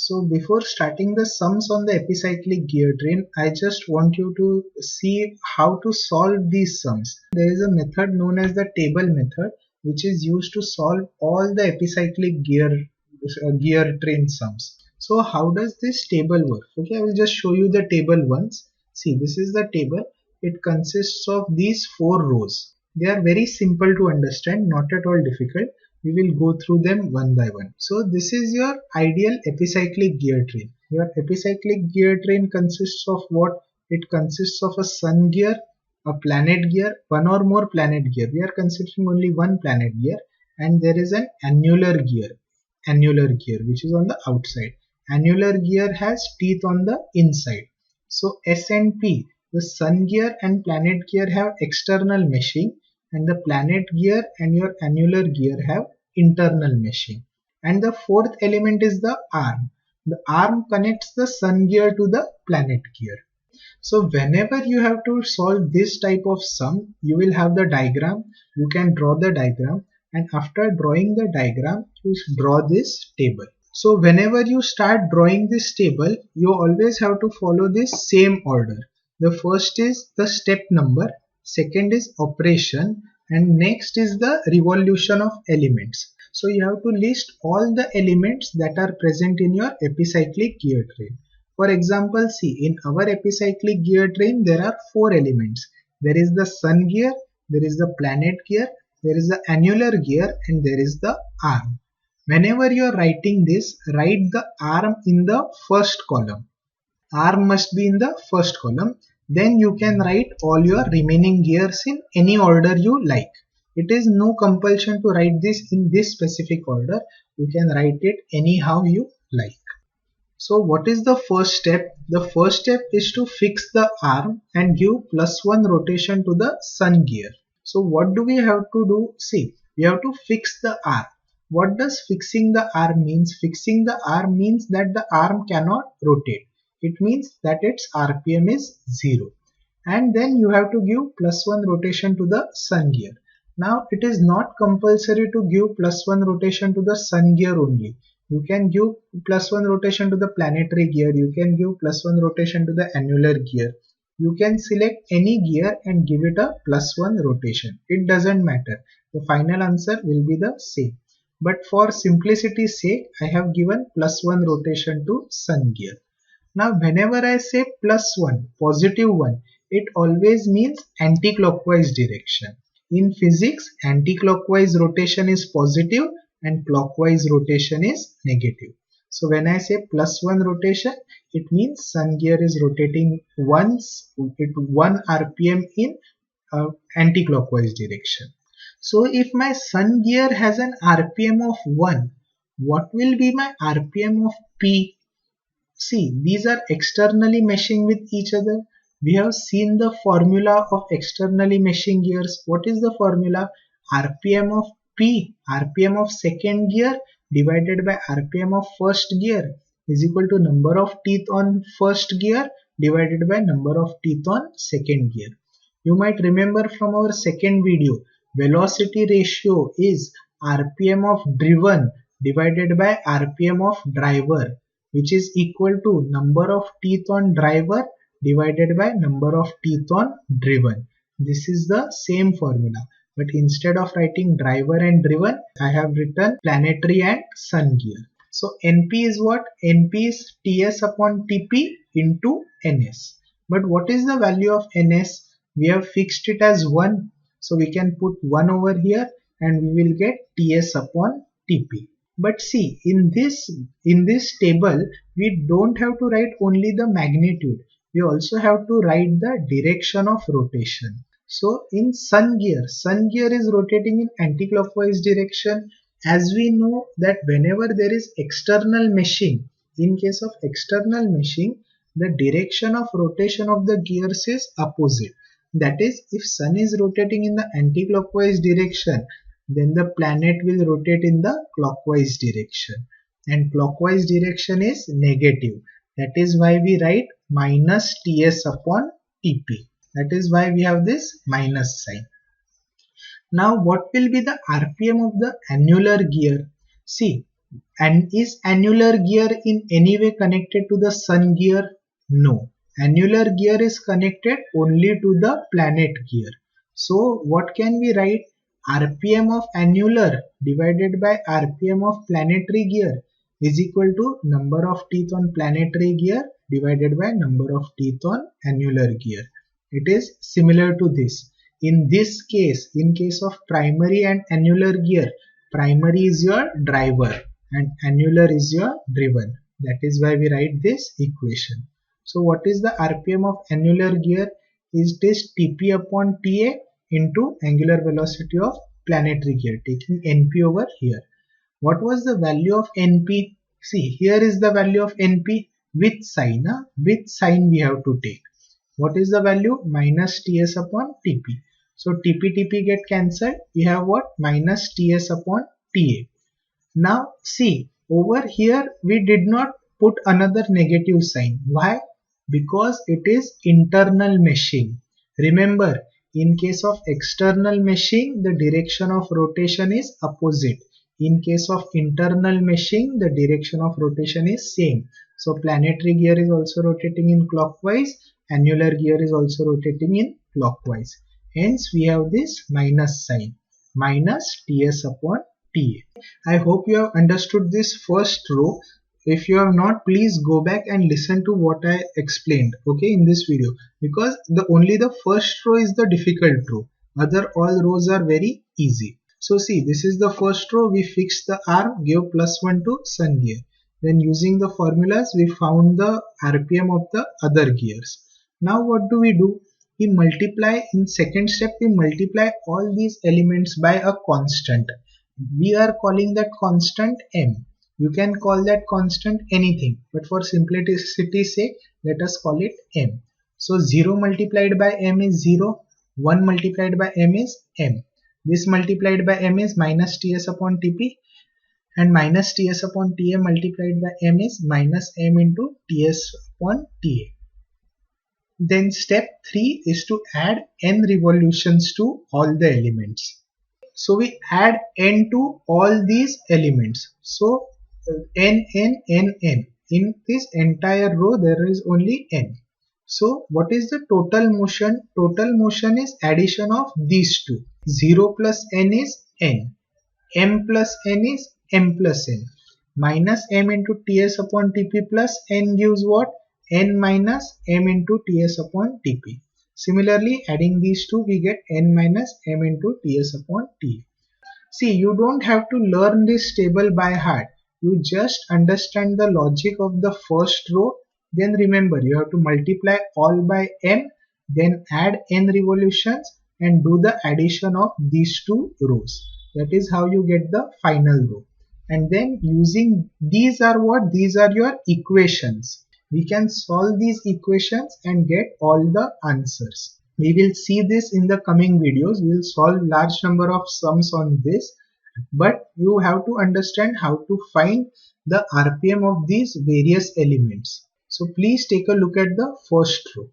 So before starting the sums on the epicyclic gear train, I just want you to see how to solve these sums. There is a method known as the table method, which is used to solve all the epicyclic gear train sums. So how does this table work? Okay, I will just show you the table once. See, this is the table. It consists of these 4 rows. They are very simple to understand, not at all difficult. We will go through them one by one. So this is your ideal epicyclic gear train. Your epicyclic gear train consists of what? It consists of a sun gear, a planet gear, one or more planet gear. We are considering only one planet gear, and there is an annular gear which is on the outside. Annular gear has teeth on the inside. So S and P, the sun gear and planet gear have external meshing, and the planet gear and your annular gear have internal meshing. And the fourth element is the arm. The arm connects the sun gear to the planet gear. So whenever you have to solve this type of sum, you will have the diagram. You can draw the diagram, and after drawing the diagram, you draw this table. So whenever you start drawing this table, you always have to follow this same order. The first is the step number, second is operation, and next is the revolution of elements. So you have to list all the elements that are present in your epicyclic gear train. For example, see, in our epicyclic gear train there are 4 elements. There is the sun gear, there is the planet gear, there is the annular gear, and there is the arm. Whenever you are writing this, write the arm in the first column. Arm must be in the first column. Then you can write all your remaining gears in any order you like. It is no compulsion to write this in this specific order. You can write it anyhow you like. So what is the first step? The first step is to fix the arm and give +1 rotation to the sun gear. So what do we have to do? See, we have to fix the arm. What does fixing the arm means? Fixing the arm means that the arm cannot rotate. It means that its RPM is 0. And then you have to give +1 rotation to the sun gear. Now it is not compulsory to give +1 rotation to the sun gear only. You can give +1 rotation to the planetary gear. You can give +1 rotation to the annular gear. You can select any gear and give it a +1 rotation. It doesn't matter. The final answer will be the same. But for simplicity's sake, I have given +1 rotation to sun gear. Now whenever I say +1, positive 1, it always means anti-clockwise direction. In physics, anti-clockwise rotation is positive and clockwise rotation is negative. So when I say +1 rotation, it means sun gear is rotating 1 RPM in anti-clockwise direction. So if my sun gear has an RPM of 1, what will be my RPM of P? See, these are externally meshing with each other. We have seen the formula of externally meshing gears. What is the formula? RPM of P, RPM of second gear divided by RPM of first gear is equal to number of teeth on first gear divided by number of teeth on second gear. You might remember from our second video, velocity ratio is RPM of driven divided by RPM of driver, which is equal to number of teeth on driver divided by number of teeth on driven. This is the same formula, but instead of writing driver and driven, I have written planetary and sun gear. So NP is what? NP is TS upon TP into NS. But what is the value of NS? We have fixed it as 1. So we can put 1 over here and we will get TS upon TP. But see, in this table, we don't have to write only the magnitude. We also have to write the direction of rotation. So in sun gear is rotating in anti-clockwise direction. As we know that whenever there is external meshing, in case of external meshing, the direction of rotation of the gears is opposite. That is, if sun is rotating in the anti-clockwise direction, then the planet will rotate in the clockwise direction, and clockwise direction is negative. That is why we write minus TS upon TP. That is why we have this minus sign. Now what will be the RPM of the annular gear? See, And is annular gear in any way connected to the sun gear? No. Annular gear is connected only to the planet gear. So what can we write? RPM of annular divided by RPM of planetary gear is equal to number of teeth on planetary gear divided by number of teeth on annular gear. It is similar to this. In this case, in case of primary and annular gear, primary is your driver and annular is your driven. That is why we write this equation. So what is the RPM of annular gear? Is this Tp upon Ta into angular velocity of planetary gear, taking Np over here. What was the value of Np? See, here is the value of Np with sign. With sign we have to take. What is the value? Minus Ts upon Tp. So Tp get cancelled. We have what? Minus Ts upon Ta. Now see, over here we did not put another negative sign. Why? Because it is internal meshing. Remember, in case of external meshing, the direction of rotation is opposite. In case of internal meshing, the direction of rotation is same. So planetary gear is also rotating in clockwise, annular gear is also rotating in clockwise. Hence we have this minus sign, minus Ts upon Ta. I hope you have understood this first row. If you have not, please go back and listen to what I explained, okay, in this video, because only the first row is the difficult row. Other all rows are very easy. So see, this is the first row. We fixed the arm, gave +1 to sun gear. Then using the formulas, we found the RPM of the other gears. Now what do? We multiply, in second step, we multiply all these elements by a constant. We are calling that constant M. You can call that constant anything, but for simplicity's sake, let us call it M. So 0 multiplied by M is 0, 1 multiplied by M is M. This multiplied by M is minus Ts upon Tp, and minus Ts upon Ta multiplied by M is minus M into Ts upon Ta. Then step 3 is to add n revolutions to all the elements. So we add n to all these elements. So n. In this entire row there is only n. So what is the total motion? Total motion is addition of these two. 0 plus n is n. M plus n is m plus n. Minus m into Ts upon Tp plus n gives what? N minus m into Ts upon Tp. Similarly, adding these two, we get n minus m into Ts upon T. See, you don't have to learn this table by heart. You just understand the logic of the first row. Then remember, you have to multiply all by m, then add n revolutions and do the addition of these two rows. That is how you get the final row. And then using these are what? These are your equations. We can solve these equations and get all the answers. We will see this in the coming videos. We will solve large number of sums on this, but you have to understand how to find the RPM of these various elements. So please take a look at the first row.